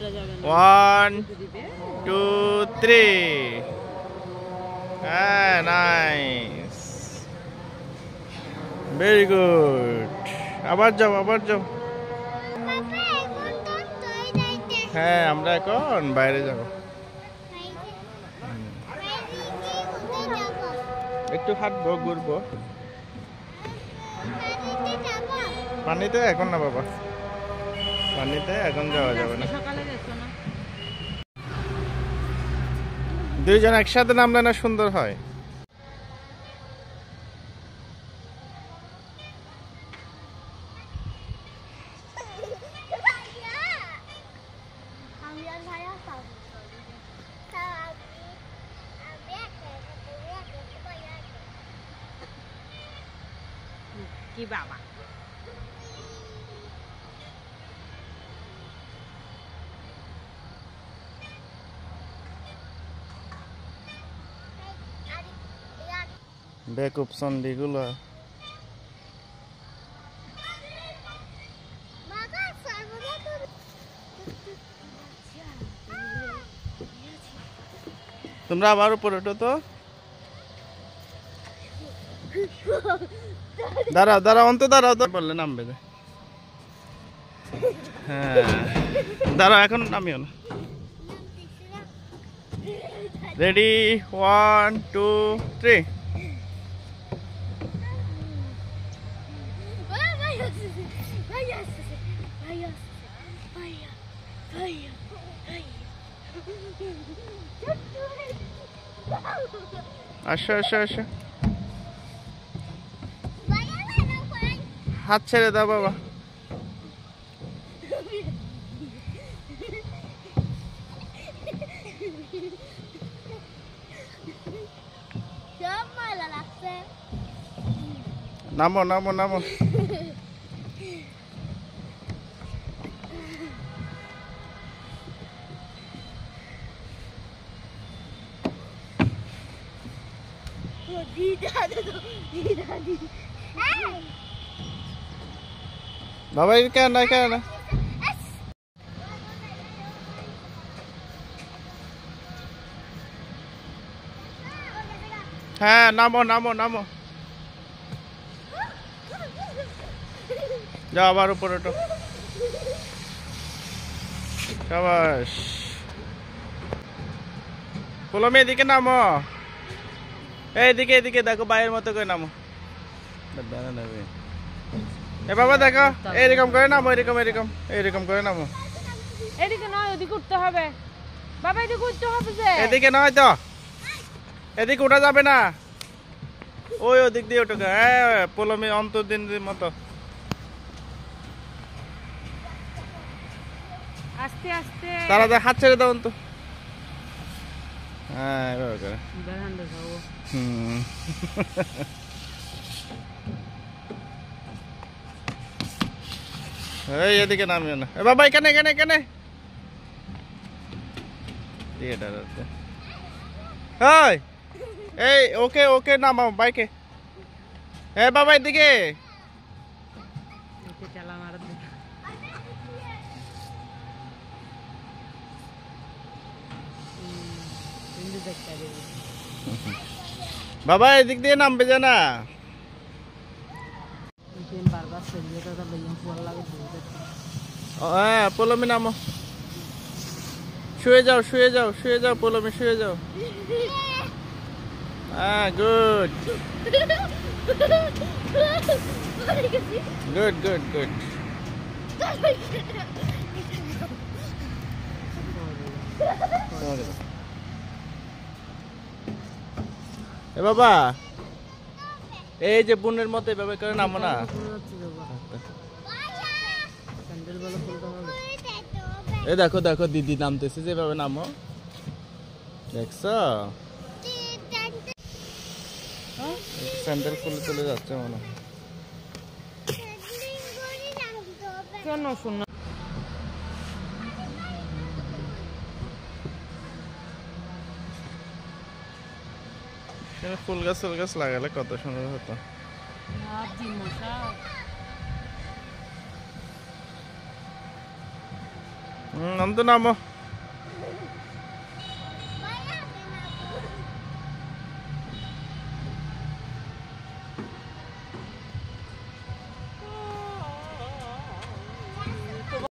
1 2 3 হ্যাঁ nice very good আবার যাও হ্যাঁ আমরা এখন বাইরে যাব একটু হাঁটবো ঘুরবো পানিতে এখন না বাবা পানিতে এখন যাওয়া যাবে না দুইজন একসাথে নামলে না সুন্দর হয় কি বাবা বেকুব সন্ডিগুলো তোমরা আবার উপরে ওঠো তো দাঁড়াও অন্ত দাঁড়াও তো বললে নামবে হ্যাঁ দাঁড়াও এখন নামিও না রেডি 1 2 3 আসো হাত ছেড়ে দাও বাবা নামো বাবা কেন হ্যাঁ নামো যাও আবার উপরে ওঠো শাবাশ পোলমে এদিকে নামো এদিকে দেখো বাইরের মতো করে নামো এ বাবা দেখো এরকম করে নামো এরকম করে নামো এদিকে নয় ওদিকে উঠতে হবে বাবা এদিকে উঠতে হবে যে এদিকে নয় তো এদিকে উঠা যাবে না ওদিক দিয়ে ওঠো হ্যাঁ পোলমে অন্তর্দিন মতো আস্তে তারা হাত ছেড়ে দাও তো হ্যাঁ এভাবে করে এই এদিকে নামিও না বাবা এখানে এই ওকে নামাও বাইকে বাবা এদিকে বাবা এদিক দিয়ে নামবে জানা হ্যাঁ পোলমি নামো শুয়ে যাও পোলমি শুয়ে যাও হ্যাঁ গুড এ বাবা এই যে বোনের মতো এভাবে করে নামো না এই দেখো দিদি নামতেছে যেভাবে নামো দেখছো স্যান্ডেল খুলে চলে যাচ্ছে মনে হয় কেন শোনা ফুল গাছ লাগালে কত সুন্দর হতো অন্ত নামো।